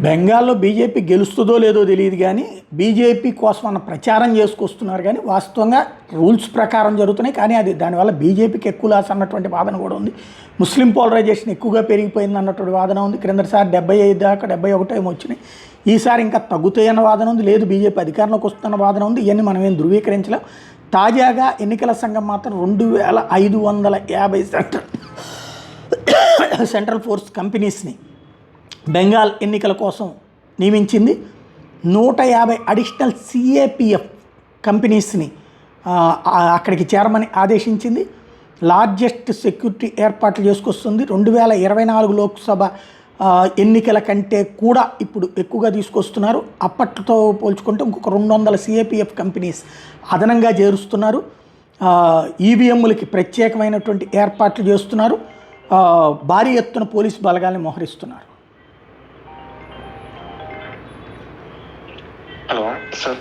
బెంగాల్లో బీజేపీ గెలుస్తుందో లేదో తెలియదు కానీ బీజేపీ కోసం అన్న ప్రచారం చేసుకొస్తున్నారు కానీ వాస్తవంగా రూల్స్ ప్రకారం జరుగుతున్నాయి. కానీ అది దానివల్ల బీజేపీకి ఎక్కువ లాస్ అన్నటువంటి వాదన కూడా ఉంది. ముస్లిం పోలరైజేషన్ ఎక్కువగా పెరిగిపోయింది అన్నటువంటి వాదన ఉంది. క్రిందటిసారి 75 దాకా 71 ఏమో వచ్చినాయి. ఈసారి ఇంకా తగ్గుతాయన్న వాదన ఉంది. లేదు బీజేపీ అధికారంలోకి వస్తున్న వాదన ఉంది. ఇవన్నీ మనం ఏం ధృవీకరించలేం. తాజాగా ఎన్నికల సంఘం మాత్రం 2550 సెంట్రల్ ఫోర్స్ కంపెనీస్ని బెంగాల్ ఎన్నికల కోసం నియమించింది. 150 అడిషనల్ సిఏపిఎఫ్ కంపెనీస్ని అక్కడికి చేరమని ఆదేశించింది. లార్జెస్ట్ సెక్యూరిటీ ఏర్పాట్లు చేసుకొస్తుంది. 2024 లోక్సభ ఎన్నికల కంటే కూడా ఇప్పుడు ఎక్కువగా తీసుకొస్తున్నారు. అప్పట్లో పోల్చుకుంటే ఇంకొక 200 సిఏపిఎఫ్ కంపెనీస్ అదనంగా చేరుస్తున్నారు. ఈవీఎంలకి ప్రత్యేకమైనటువంటి ఏర్పాట్లు చేస్తున్నారు. భారీ ఎత్తున పోలీసు బలగాల్ని మోహరిస్తున్నారు. Hello sir.